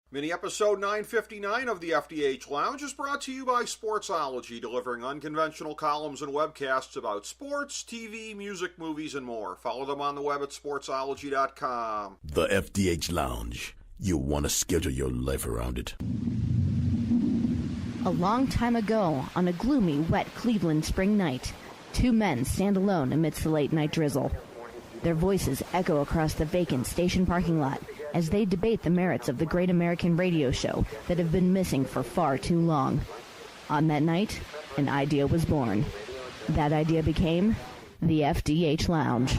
Mini episode 959 of the FDH Lounge is brought to you by Sportsology, delivering unconventional columns and webcasts about sports, TV, music, movies, and more. Follow them on the web at sportsology.com. The FDH Lounge. You'll want to schedule your life around it. A long time ago, on a gloomy, wet Cleveland spring night, two men stand alone amidst the late-night drizzle. Their voices echo across the vacant station parking lot as they debate the merits of the great American radio show that have been missing for far too long. On that night, an idea was born. That idea became the FDH Lounge.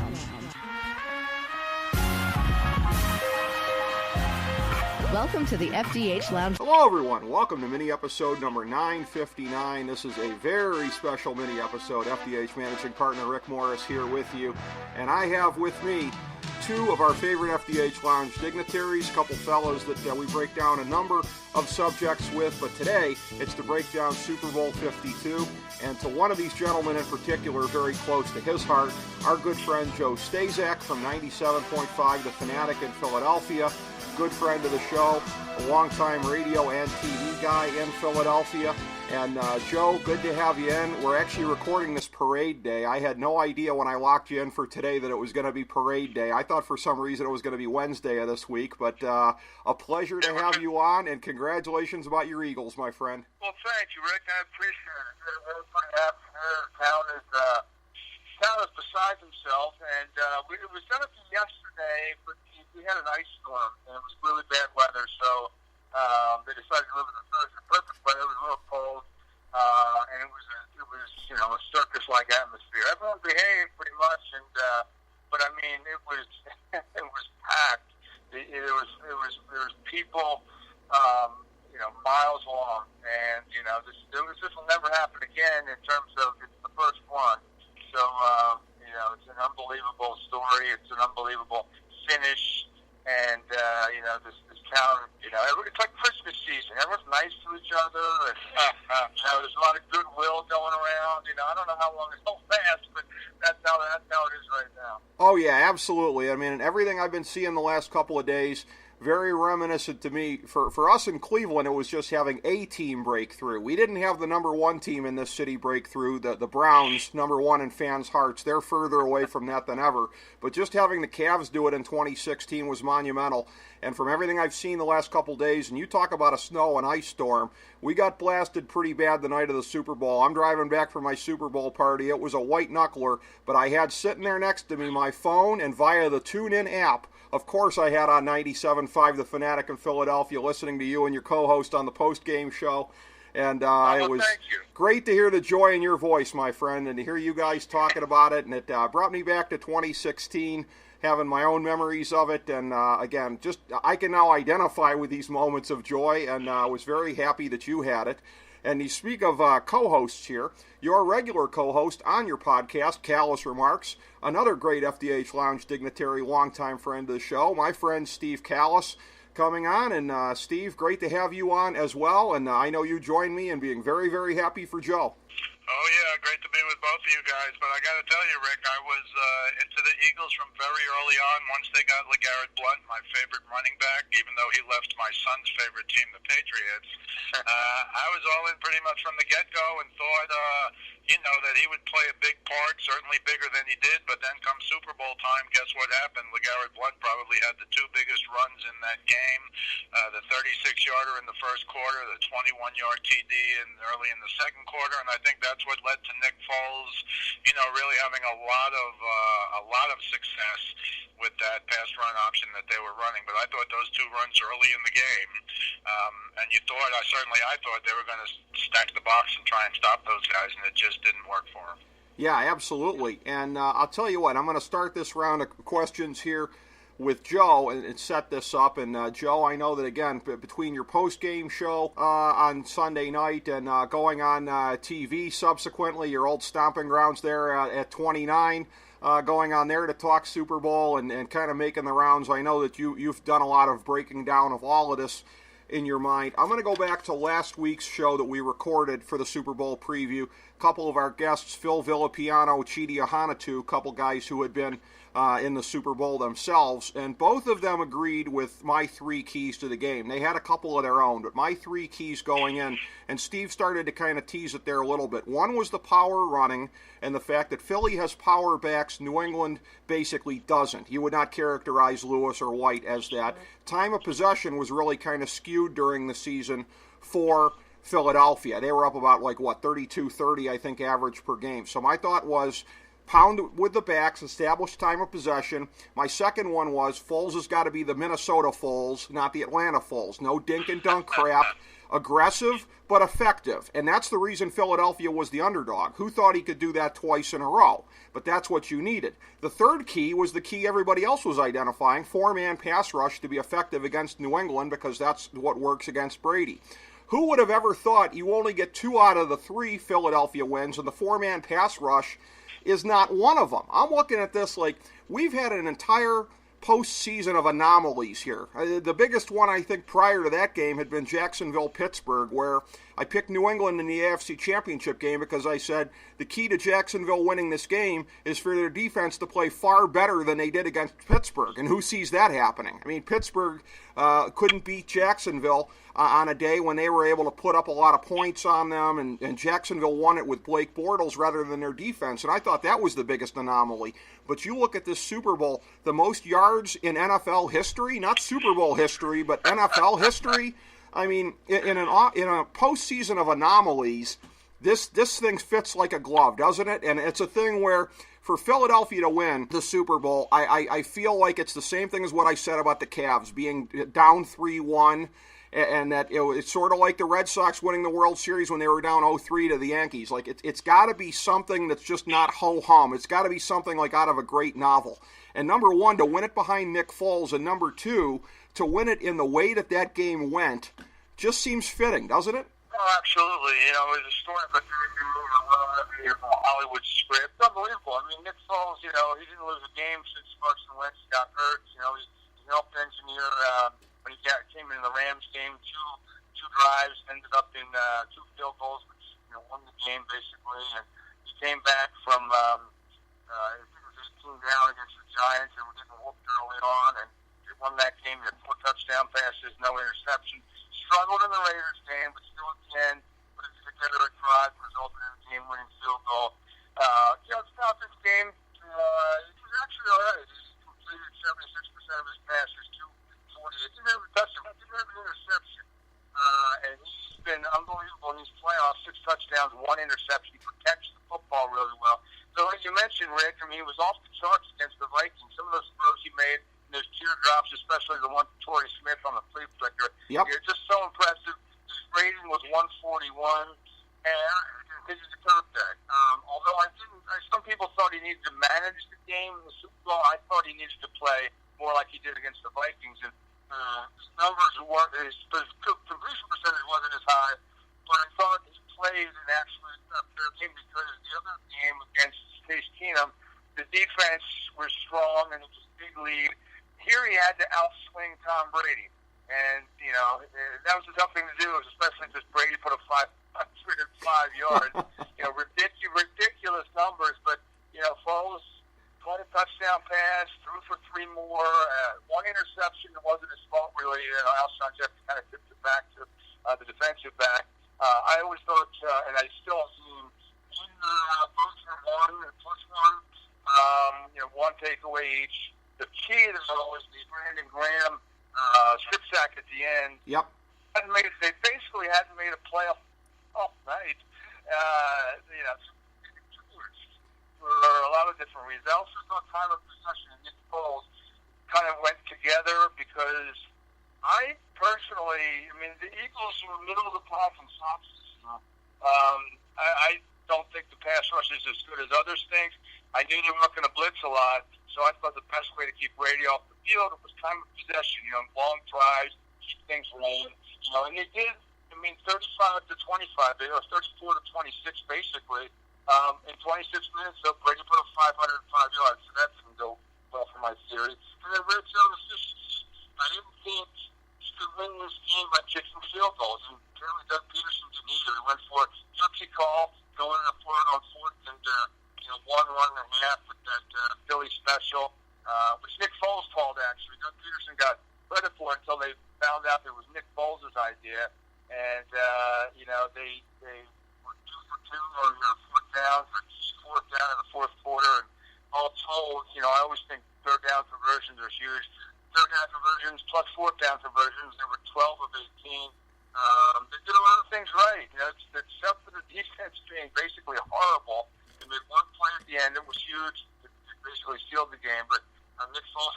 Welcome to the FDH Lounge. Hello, everyone. Welcome to mini episode number 959. This is a very special mini episode. FDH managing partner Rick Morris here with you. And I have with me two of our favorite FDH Lounge dignitaries, a couple fellows that we break down a number of subjects with. But today, it's to break down Super Bowl 52. And to one of these gentlemen in particular, very close to his heart, our good friend Joe Staszak from 97.5 The Fanatic in Philadelphia. Good friend of the show, a longtime radio and TV guy in Philadelphia. And Joe, good to have you in. We're actually recording this parade day. I had no idea when I locked you in for today that it was going to be parade day. I thought for some reason it was going to be Wednesday of this week, but a pleasure to have you on, and congratulations about your Eagles, my friend. Well, thank you, Rick. I appreciate it. We're pretty happy here. Town is beside himself, and it was going to be yesterday, but we had an ice storm, and it was really bad weather, so they decided to move it to Thursday. Perfect weather. It was a little cold, and it was a circus-like atmosphere. Everyone behaved pretty much, and but I mean it was it was packed. There was people miles long, and this will never happen again in terms of it's the first one. So it's an unbelievable story. It's an unbelievable finish. And, this town, it's like Christmas season. Everyone's nice to each other. And, there's a lot of goodwill going around. I don't know how long it'll last, but that's how it is right now. Oh, yeah, absolutely. I mean, everything I've been seeing the last couple of days, very reminiscent to me. For us in Cleveland, it was just having a team breakthrough. We didn't have the number one team in this city breakthrough, the Browns, number one in fans' hearts. They're further away from that than ever. But just having the Cavs do it in 2016 was monumental. And from everything I've seen the last couple days, and you talk about a snow and ice storm, we got blasted pretty bad the night of the Super Bowl. I'm driving back from my Super Bowl party. It was a white knuckler, but I had sitting there next to me my phone, and via the TuneIn app, of course I had on 97.5 The Fanatic in Philadelphia, listening to you and your co-host on the post-game show. And it was great to hear the joy in your voice, my friend, and to hear you guys talking about it. And it brought me back to 2016, having my own memories of it. And again, just I can now identify with these moments of joy, and I was very happy that you had it. And you speak of co-hosts here. Your regular co-host on your podcast, Kallas Remarks, another great FDH Lounge dignitary, longtime friend of the show, my friend Steve Kallas, coming on. And Steve, great to have you on as well. And I know you joined me in being very, very happy for Joe. Oh, yeah, great to be with both of you guys. But I got to tell you, Rick, I was into the Eagles from very early on. Once they got LeGarrette Blount, my favorite running back, even though he left my son's favorite team, the Patriots, I was all in pretty much from the get-go and thought, that he would play a big part, certainly bigger than he did. But then come Super Bowl time, guess what happened? LeGarrette Blount probably had the two biggest runs in that game, the 36-yarder in the first quarter, the 21-yard TD early in the second quarter, and I think that's what led to Nick Foles, really having a lot of success with that pass run option that they were running. But I thought those two runs early in the game, and I thought they were going to stack the box and try and stop those guys, and it just didn't work for them. Yeah, absolutely. And I'll tell you what, I'm going to start this round of questions here with Joe and set this up. And Joe, I know that, again, between your post-game show on Sunday night and going on TV subsequently, your old stomping grounds there at 29, going on there to talk Super Bowl and kind of making the rounds, I know that you've done a lot of breaking down of all of this in your mind. I'm going to go back to last week's show that we recorded for the Super Bowl preview. A couple of our guests, Phil Villapiano, Chidi Ahanatu, a couple guys who had been in the Super Bowl themselves, and both of them agreed with my 3 keys to the game. They had a couple of their own, but my 3 keys going in, and Steve started to kind of tease it there a little bit. One was the power running, and the fact that Philly has power backs, New England basically doesn't. You would not characterize Lewis or White as that. Time of possession was really kind of skewed during the season for Philadelphia. They were up about 32-30, I think, average per game. So my thought was pound with the backs, establish time of possession. My second one was Foles has got to be the Minnesota Foles, not the Atlanta Foles. No dink and dunk crap. Aggressive, but effective. And that's the reason Philadelphia was the underdog. Who thought he could do that twice in a row? But that's what you needed. The third key was the key everybody else was identifying, 4-man pass rush to be effective against New England, because that's what works against Brady. Who would have ever thought you only get 2 out of the 3 Philadelphia wins, and the 4-man pass rush is not one of them? I'm looking at this like we've had an entire postseason of anomalies here. The biggest one, I think, prior to that game had been Jacksonville-Pittsburgh, where I picked New England in the AFC Championship game because I said the key to Jacksonville winning this game is for their defense to play far better than they did against Pittsburgh. And who sees that happening? I mean, Pittsburgh couldn't beat Jacksonville on a day when they were able to put up a lot of points on them, and Jacksonville won it with Blake Bortles rather than their defense, and I thought that was the biggest anomaly. But you look at this Super Bowl, the most yards in NFL history, not Super Bowl history, but NFL history. I mean, in a postseason of anomalies, this thing fits like a glove, doesn't it? And it's a thing where for Philadelphia to win the Super Bowl, I feel like it's the same thing as what I said about the Cavs being down 3-1, and that it's sort of like the Red Sox winning the World Series when they were down 0-3 to the Yankees. Like, it's got to be something that's just not ho-hum. It's got to be something like out of a great novel. And number one, to win it behind Nick Foles, and number two, to win it in the way that game went, just seems fitting, doesn't it? Oh, absolutely. It was a story about the Hollywood script. Unbelievable. I mean, Nick Foles, he didn't lose a game since Carson Wentz got hurt. He helped engineer when he came in the Rams game, two drives, ended up in 2 field goals, which won the game basically. And he came back from I think it was 18 down against the Giants, and we getting whooped early on, and they won that game. He had 4 touchdown passes, no interception. Struggled in the Raiders game, but still at the end put it together a drive, resulted in a game-winning field goal. The Falcons game, it was actually all right. He completed 76% of his passes, 248. Didn't have a touchdown, didn't have an interception. And he's been unbelievable in these playoffs, 6 touchdowns, 1 interception. He protects the football really well. So like you mentioned, Rick, he was off the charts against the Vikings. Some of those throws he made, those teardrops, especially the one to Torrey Smith on the flea flicker. Yep. They're just so impressive. His rating was 141, and this is a dirtbag. Although some people thought he needed to manage the game in the Super Bowl, I thought he needed to play more like he did against the Vikings. And his numbers weren't, his completion percentage wasn't as high, but I thought he played an actually fair game because the other game against Case Keenum, the defense was strong and it was a big lead. Here he had to outswing Tom Brady, and that was a tough thing to do, especially because Brady put up 505 yards. Ridiculous numbers, but Foles caught a touchdown pass, threw for 3 more, 1 interception. It wasn't his fault really. Alshon Jeffrey kind of tipped it back to the defensive back. I always thought, and I still assume, both for 1 and plus 1, 1 takeaway each. The key to though was the Brandon Graham strip sack at the end. Yep. They basically hadn't made a playoff night. For a lot of different reasons. I also thought time of possession and Nick Foles kind of went together because I personally, the Eagles were middle of the pack in sacks. I don't think the pass rush is as good as others think. I knew they weren't going to blitz a lot, so I thought the best way to keep Brady off the field was time of possession, long drives, keep things rolling. And they did, 35 to 25, or 34 to 26 basically, in 26 minutes, so Brady put up 505 yards, so that didn't go well for my theory. And then red zone efficiency. I didn't think he could win this game by kicking field goals, and apparently Doug Peterson didn't either. He went for a touchy call, going in the 4th and 1 run and a half with that Philly special. which Nick Foles called, actually. Doug Peterson got credit for it until they found out it was Nick Foles' idea. And, they were 2 for 2 on their fourth down for fourth down in the fourth quarter. And all told, I always think third down conversions are huge. Third down conversions plus fourth down conversions, there were 12 of 18. They did a lot of things right. Except for the defense being basically horrible. They made one play at the end that was huge. It basically sealed the game. But Nick Foles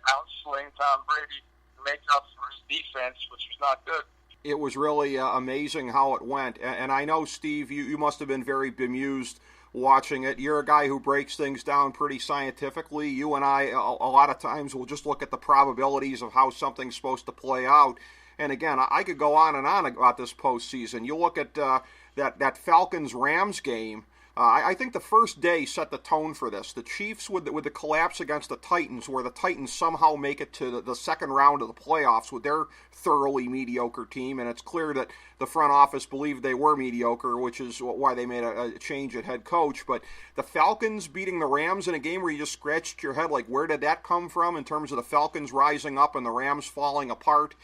outsling Tom Brady to make up for his defense, which was not good. It was really amazing how it went. And I know, Steve, you must have been very bemused watching it. You're a guy who breaks things down pretty scientifically. You and I, a lot of times, will just look at the probabilities of how something's supposed to play out. And again, I could go on and on about this postseason. You look at that Falcons-Rams game. I think the first day set the tone for this. The Chiefs, with the collapse against the Titans, where the Titans somehow make it to the second round of the playoffs with their thoroughly mediocre team, and it's clear that the front office believed they were mediocre, which is why they made a change at head coach. But the Falcons beating the Rams in a game where you just scratched your head, like, where did that come from in terms of the Falcons rising up and the Rams falling apart?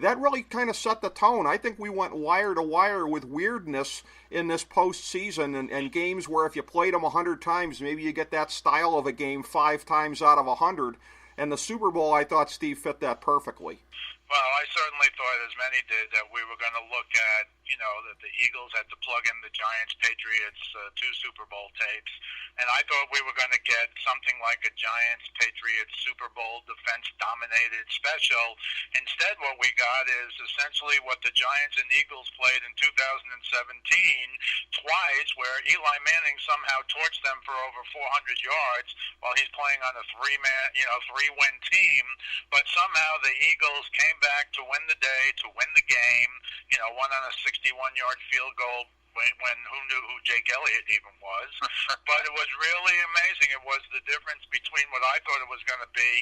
That really kind of set the tone. I think we went wire to wire with weirdness in this postseason and games where if you played them 100 times, maybe you get that style of a game 5 times out of 100. And the Super Bowl, I thought, Steve, fit that perfectly. Well, I certainly thought, as many did, that we were going to look at, that the Eagles had to plug in the Giants-Patriots 2 Super Bowl tapes. And I thought we were going to get something like a Giants-Patriots Super Bowl defense-dominated special. Instead, what we got is essentially what the Giants and Eagles played in 2017 twice, where Eli Manning somehow torched them for over 400 yards while he's playing on a 3-win team. But somehow the Eagles came back to win the day, to win the game, one on a 61-yard field goal when who knew who Jake Elliott even was. But it was really amazing. It was the difference between what I thought it was going to be,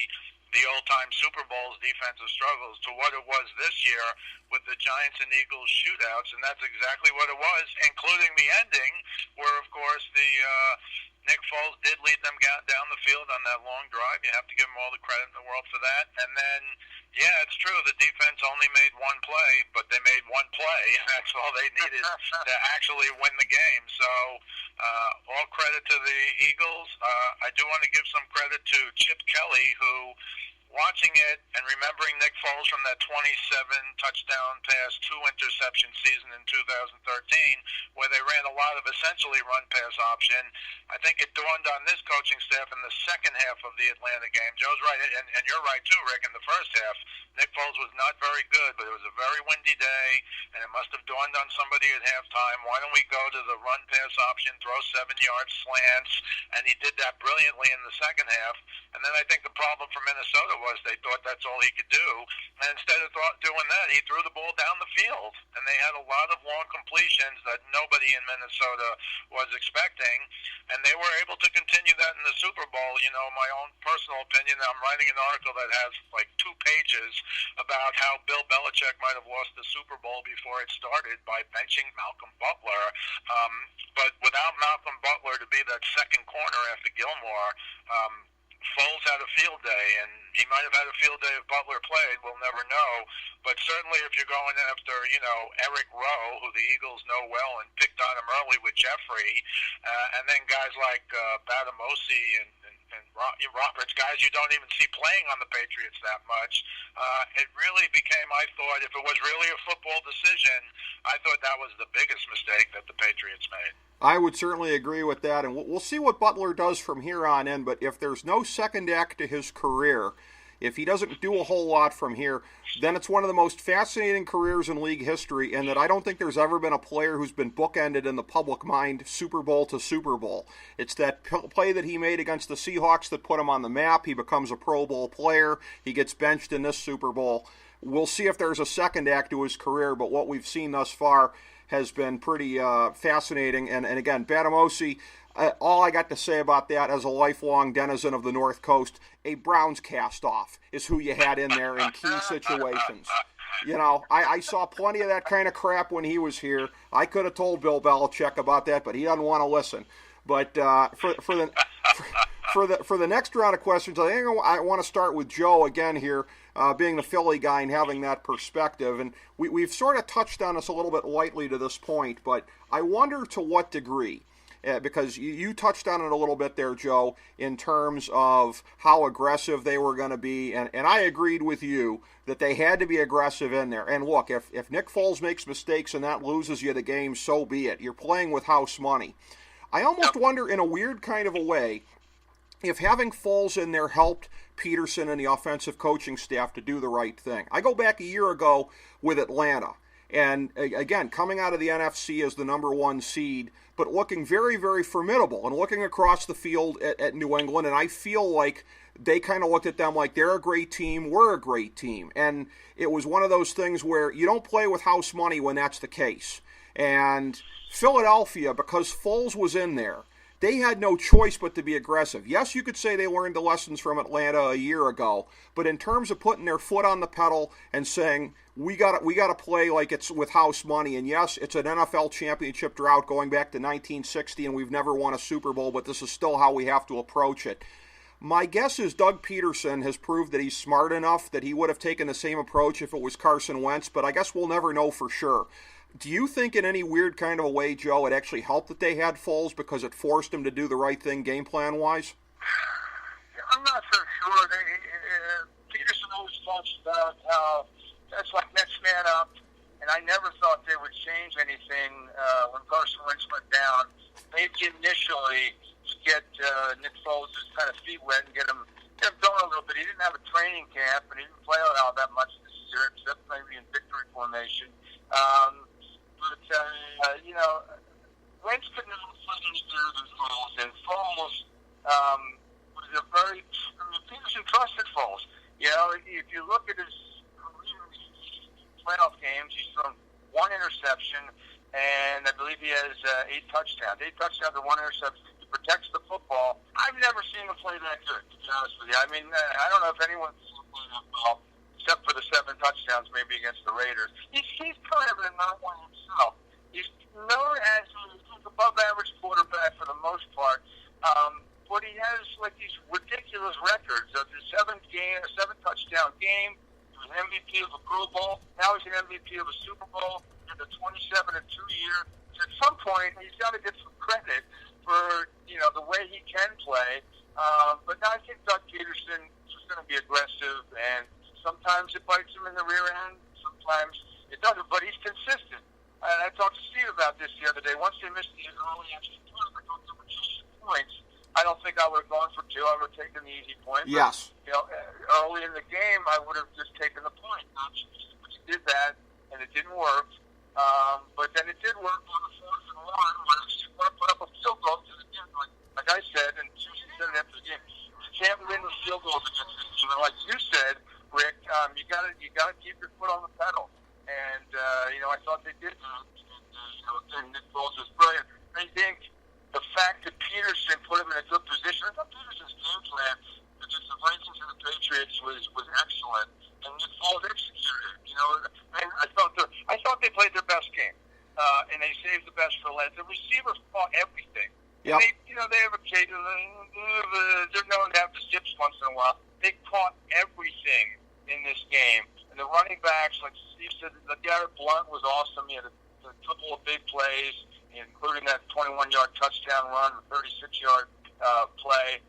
the old-time Super Bowl's defensive struggles, to what it was this year with the Giants and Eagles shootouts, and that's exactly what it was, including the ending, where, of course, Nick Foles did lead them down the field on that long drive. You have to give him all the credit in the world for that. And then, yeah, it's true, the defense only made one play, but they made one play, and that's all they needed to actually win the game. So all credit to the Eagles. I do want to give some credit to Chip Kelly, who, watching it and remembering Nick Foles from that 27-touchdown pass, 2-interception season in 2013, where they ran a lot of essentially run-pass option, I think it dawned on this coaching staff in the second half of the Atlanta game. Joe's right, and you're right too, Rick, in the first half, Nick Foles was not very good, but it was a very windy day, and it must have dawned on somebody at halftime, why don't we go to the run-pass option, throw 7-yard slants, and he did that brilliantly in the second half. And then I think the problem for Minnesota was they thought that's all he could do. And instead of doing that, he threw the ball down the field. And they had a lot of long completions that nobody in Minnesota was expecting. And they were able to continue that in the Super Bowl. My own personal opinion, I'm writing an article that has like 2 pages about how Bill Belichick might have lost the Super Bowl before it started by benching Malcolm Butler. But without Malcolm Butler to be that second corner after Gilmore, Foles had a field day, and he might have had a field day if Butler played. We'll never know. But certainly if you're going after, Eric Rowe, who the Eagles know well and picked on him early with Jeffrey, and then guys like Batamosi and Roberts, guys you don't even see playing on the Patriots that much, it really became, I thought, if it was really a football decision, I thought that was the biggest mistake that the Patriots made. I would certainly agree with that, and we'll see what Butler does from here on in, but if there's no second act to his career, if he doesn't do a whole lot from here, then it's one of the most fascinating careers in league history, and that I don't think there's ever been a player who's been bookended in the public mind Super Bowl to Super Bowl. It's that play that he made against the Seahawks that put him on the map. He becomes a Pro Bowl player. He gets benched in this Super Bowl. We'll see if there's a second act to his career, but what we've seen thus far has been pretty fascinating. And again, Batamosi, all I got to say about that as a lifelong denizen of the North Coast, a Browns cast-off is who you had in there in key situations. I saw plenty of that kind of crap when he was here. I could have told Bill Belichick about that, but he doesn't want to listen. But for for the next round of questions, I think I want to start with Joe again here, being the Philly guy and having that perspective. And we've sort of touched on this a little bit lightly to this point, but I wonder to what degree. Because you touched on it a little bit there, Joe, in terms of how aggressive they were going to be, and I agreed with you that they had to be aggressive in there. And look, if Nick Foles makes mistakes and that loses you the game, so be it. You're playing with house money. I almost wonder, in a weird kind of a way, if having Foles in there helped Peterson and the offensive coaching staff to do the right thing. I go back a year ago with Atlanta. And again, coming out of the NFC as the number 1 seed, but looking very, very formidable and looking across the field at New England. And I feel like they kind of looked at them like they're a great team, we're a great team. And it was one of those things where you don't play with house money when that's the case. And Philadelphia, because Foles was in there, they had no choice but to be aggressive. Yes, you could say they learned the lessons from Atlanta a year ago, but in terms of putting their foot on the pedal and saying, we got to play like it's with house money, and yes, it's an NFL championship drought going back to 1960, and we've never won a Super Bowl, but this is still how we have to approach it. My guess is Doug Peterson has proved that he's smart enough that he would have taken the same approach if it was Carson Wentz, but I guess we'll never know for sure. Do you think in any weird kind of a way, Joe, it actually helped that they had Foles because it forced him to do the right thing game plan-wise? I'm not so sure. Peterson always talks about how that's like next man up, and I never thought they would change anything when Carson Wentz went down. Maybe initially to get Nick Foles' kind of feet wet and get him going a little bit. He didn't have a training camp, and he didn't play all that much this year, except maybe in victory formation. Wentz could never play any better than Foles, and Foles was a very. Peterson trusted Foles. If you look at his playoff games, he's thrown 1 interception, and I believe he has 8 touchdowns. 8 touchdowns and 1 interception. He protects the football. I've never seen him play that good, to be honest with you. I mean, I don't know if anyone's seen him play that well, except for the 7 touchdowns maybe against the Raiders. He's kind of an anomaly himself. He's known as an above-average quarterback for the most part, but he has like these ridiculous records of the 7-touchdown game. He was an MVP of a Pro Bowl. Now he's an MVP of a Super Bowl in the 27-2 year. So at some point, he's got to get some credit for the way he can play. But now I think Doug Peterson is going to be aggressive, and sometimes it bites him in the rear end. Sometimes it doesn't, but he's consistent. And I talked to Steve about this the other day. Once they missed the early extra point, I thought they were chasing points. I don't think I would have gone for 2. I would have taken the easy point. Yes. But, early in the game, I would have just taken the point. But he did that, and it didn't work. But then it did work on the 4th and 1 when he want to put up a field goal. Because again, like I said, and Susan said it after the game, you can't win with field goals against this team. And like you said, Rick, you got to keep your foot on the pedal. And I thought they did. And Nick Foles was brilliant. I think the fact that Peterson put him in a good position, I thought Peterson's game plan against the Vikings and the Patriots was excellent, and Nick Foles executed. And I thought they played their best game, and they saved the best for last. The receivers fought everything. Yep. They have occasionally they're known to have the zips once in a while. They caught everything in this game. And the running backs, like Steve said, Garrett Blunt was awesome. He had a couple of big plays, including that 21-yard touchdown run, the 36-yard play.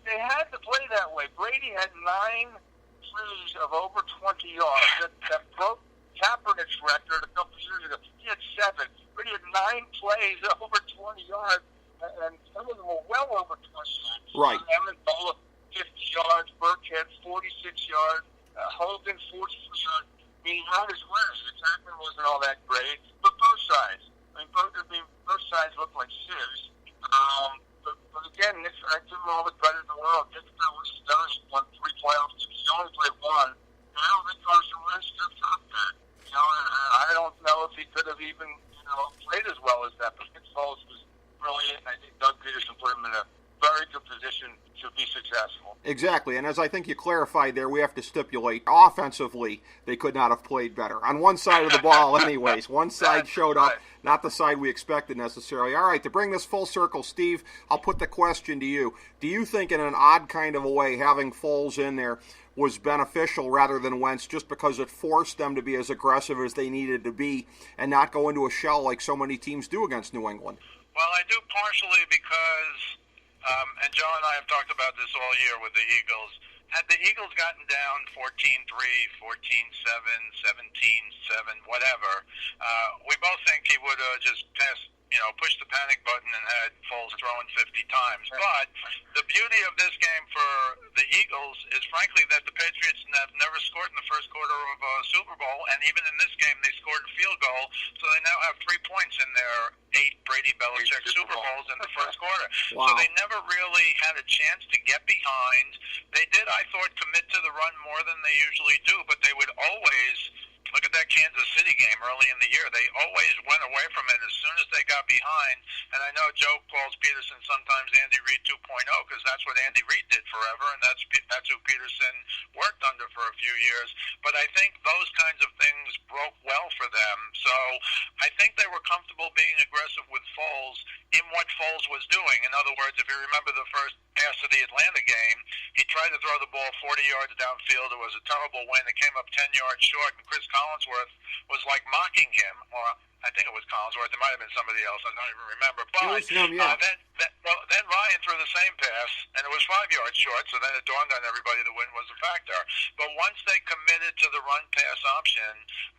They had to play that way. Brady had 9 plays of over 20 yards. That broke Kaepernick's record a couple years ago. He had 7. Brady had 9 plays over 20 yards, and some of them were well over 20 yards. Right. Amendola, 50 yards. Burkhead, 46 yards. Hogan, 43 yards. I mean, not as well. The tackling wasn't all that great, but both sides. Both sides looked like sieves. But again, Nick, I give him all the credit in the world. Nick did what he's done. He won 3 playoff games. He only played 1. And I don't think Carson Wentz could have topped that. I don't know if he could have even, played as well as that. But Nick Foles was brilliant, and I think Doug Peterson put him in a very good position to to be successful. Exactly, and as I think you clarified there, we have to stipulate, offensively, they could not have played better. On one side of the ball, anyways. One side showed up, not the side we expected necessarily. All right, to bring this full circle, Steve, I'll put the question to you. Do you think in an odd kind of a way having Foles in there was beneficial rather than Wentz just because it forced them to be as aggressive as they needed to be and not go into a shell like so many teams do against New England? Well, I do partially because, and Joe and I have talked about this all year with the Eagles, had the Eagles gotten down 14-3, 14-7, 17-7, whatever, we both think he would have just pushed the panic button and had Foles throwing 50 times. But the beauty of this game for the Eagles is, frankly, that the Patriots have never scored in the first quarter of a Super Bowl, and even in this game they scored a field goal, so they now have 3 points in their 8 Brady-Belichick Super Bowls in the first quarter. Wow. So they never really had a chance to get behind. They did, I thought, commit to the run more than they usually do, but they would always... Look at that Kansas City game early in the year. They always went away from it as soon as they got behind. And I know Joe calls Peterson sometimes Andy Reid 2.0 because that's what Andy Reid did forever, and that's who Peterson worked under for a few years. But I think those kinds of things broke well for them. So I think they were comfortable being aggressive with Foles in what Foles was doing. In other words, if you remember the first pass of the Atlanta game, he tried to throw the ball 40 yards downfield. It was a terrible win. It came up 10 yards short, and Chris Collinsworth was like mocking him, or I think it was Collinsworth. It might have been somebody else. I don't even remember. But then Ryan threw the same pass, and it was 5 yards short, so then it dawned on everybody the win was a factor. But once they committed to the run-pass option,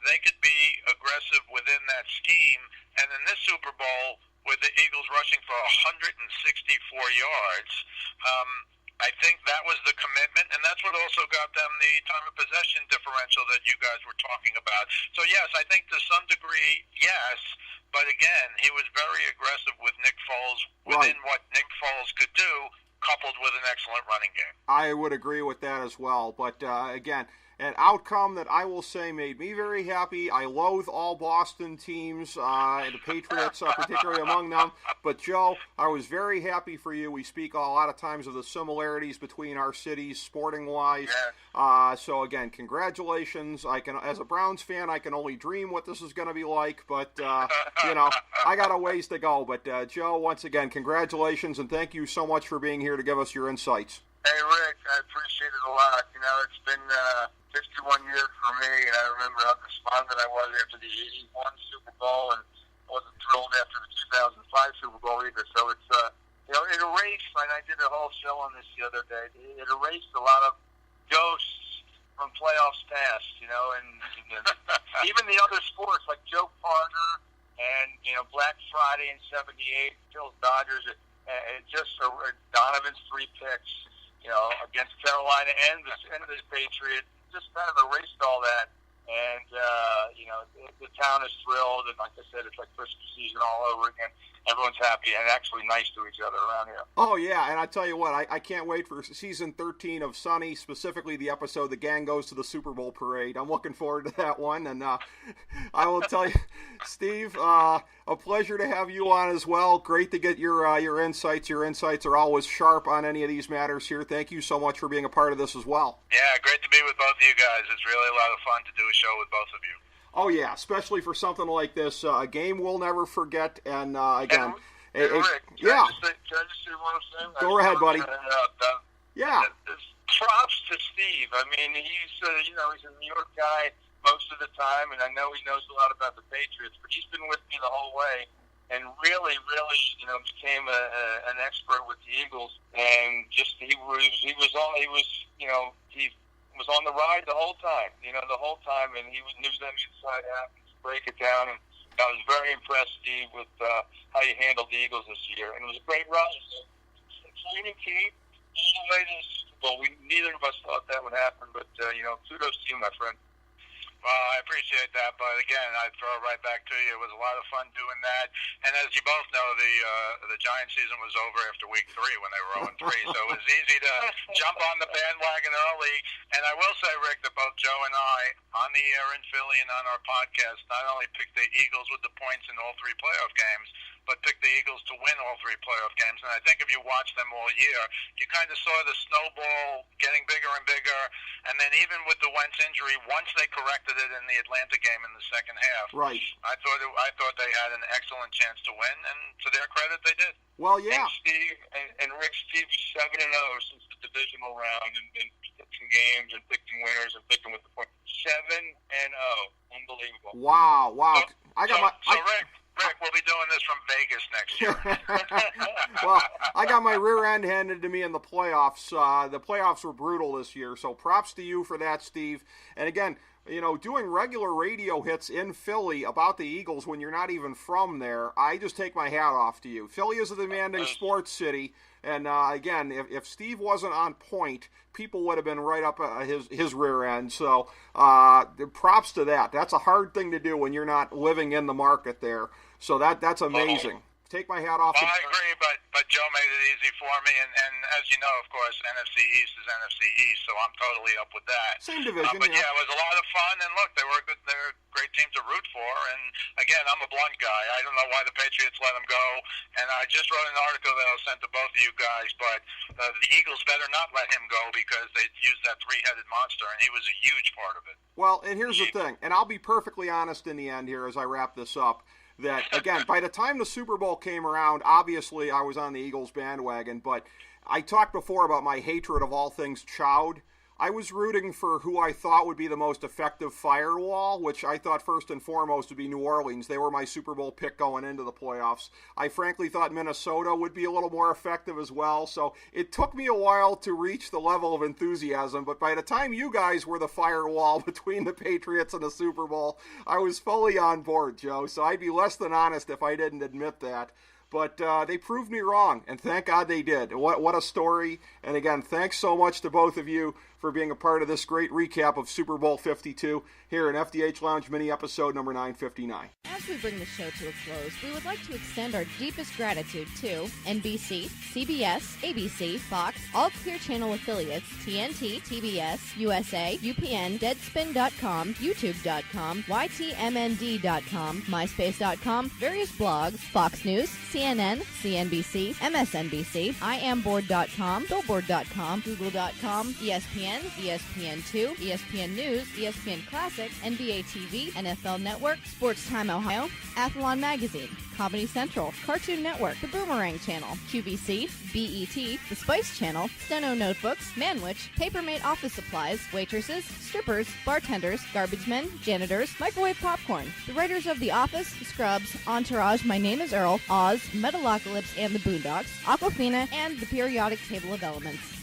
they could be aggressive within that scheme. And in this Super Bowl, with the Eagles rushing for 164 yards, I think that was the commitment, and that's what also got them the time of possession differential that you guys were talking about. So, yes, I think to some degree, yes, but again, he was very aggressive with Nick Foles within what Nick Foles could do, coupled with an excellent running game. I would agree with that as well, but again, an outcome that I will say made me very happy. I loathe all Boston teams, and the Patriots particularly among them. But, Joe, I was very happy for you. We speak a lot of times of the similarities between our cities, sporting-wise. Yeah. So, again, congratulations. As a Browns fan, I can only dream what this is going to be like. But, I got a ways to go. But, Joe, once again, congratulations, and thank you so much for being here to give us your insights. Hey, Rick, I appreciate it a lot. It's been 51 years for me, and I remember how despondent I was after the 81 Super Bowl, and wasn't thrilled after the 2005 Super Bowl either. So it's, it erased, and I did a whole show on this the other day, it erased a lot of ghosts from playoffs past, and even the other sports, like Joe Carter and, Black Friday in 78, Phil's Dodgers, Donovan's 3 picks, against Carolina and the Patriots, just kind of erased all that. And, the town is thrilled. And like I said, it's like Christmas season all over again. Everyone's happy and actually nice to each other around here. Oh, yeah, and I tell you what, I can't wait for season 13 of Sunny, specifically the episode The Gang Goes to the Super Bowl Parade. I'm looking forward to that one, and I will tell you, Steve, a pleasure to have you on as well. Great to get your insights. Your insights are always sharp on any of these matters here. Thank you so much for being a part of this as well. Yeah, great to be with both of you guys. It's really a lot of fun to do a show with both of you. Oh, yeah, especially for something like this, a game we'll never forget. And, again, Rick, can I just say one thing? Go ahead, buddy. Yeah. Props to Steve. I mean, he's a New York guy most of the time, and I know he knows a lot about the Patriots, but he's been with me the whole way and really, became an expert with the Eagles. And just he was on the ride the whole time, and he knew them inside out, break it down, and I was very impressed, Steve, with how you handled the Eagles this year, and it was a great run. Training team, all the way to the Super Bowl. Neither of us thought that would happen, but kudos to you, my friend. Well, I appreciate that, but again, I'd throw it right back to you. It was a lot of fun doing that, and as you both know, the Giants season was over after week 3 when they were 0-3, so it was easy to jump on the bandwagon early. And I will say, Rick, that both Joe and I, on the air in Philly and on our podcast, not only picked the Eagles with the points in all 3 playoff games, but picked the Eagles to win all 3 playoff games. And I think if you watch them all year, you kind of saw the snowball getting bigger and bigger. And then even with the Wentz injury, once they corrected it in the Atlanta game in the second half, right, I thought they had an excellent chance to win, and to their credit, they did. Well, yeah. And Steve and Rick, Steve 7-0 since the divisional round, and picking games and picking winners and picking with the point. 7-0, unbelievable. Wow. Rick, we'll be doing this from Vegas next year. Well, I got my rear end handed to me in the playoffs. The playoffs were brutal this year, so props to you for that, Steve. And again, doing regular radio hits in Philly about the Eagles when you're not even from there, I just take my hat off to you. Philly is a demanding sports city, and again, if Steve wasn't on point, people would have been right up his rear end. So props to that. That's a hard thing to do when you're not living in the market there. So that's amazing. Take my hat off. Well, I agree, but Joe made it easy for me, and as you know, of course, NFC East is NFC East, so I'm totally up with that. Same division, but yeah, it was a lot of fun, and look, they're a great team to root for, and again, I'm a blunt guy. I don't know why the Patriots let them go, and I just wrote an article that I'll send to both of you guys, but the Eagles better not let him go because they used that 3-headed monster, and he was a huge part of it. Well, and here's the thing, and I'll be perfectly honest in the end here as I wrap this up, that, again, by the time the Super Bowl came around, obviously I was on the Eagles bandwagon, but I talked before about my hatred of all things Chowd. I was rooting for who I thought would be the most effective firewall, which I thought first and foremost would be New Orleans. They were my Super Bowl pick going into the playoffs. I frankly thought Minnesota would be a little more effective as well, so it took me a while to reach the level of enthusiasm, but by the time you guys were the firewall between the Patriots and the Super Bowl, I was fully on board, Joe, so I'd be less than honest if I didn't admit that. But they proved me wrong, and thank God they did. What a story. And again, thanks so much to both of you for being a part of this great recap of Super Bowl 52 here in FDH Lounge mini episode number 959. As we bring the show to a close, we would like to extend our deepest gratitude to NBC, CBS, ABC, Fox, all Clear Channel affiliates, TNT, TBS, USA, UPN, Deadspin.com, YouTube.com, YTMND.com, MySpace.com, various blogs, Fox News, CNN, CNBC, MSNBC, IamBoard.com, Billboard.com, Google.com, ESPN, ESPN2, ESPN News, ESPN Classic, NBA TV, NFL Network, Sports Time Ohio, Athlon Magazine, Comedy Central, Cartoon Network, The Boomerang Channel, QVC, BET, The Spice Channel, Steno Notebooks, Manwich, Papermate Office Supplies, Waitresses, Strippers, Bartenders, Garbage Men, Janitors, Microwave Popcorn, the writers of The Office, Scrubs, Entourage, My Name is Earl, Oz, Metalocalypse and the Boondocks, Aquafina, and The Periodic Table of Elements.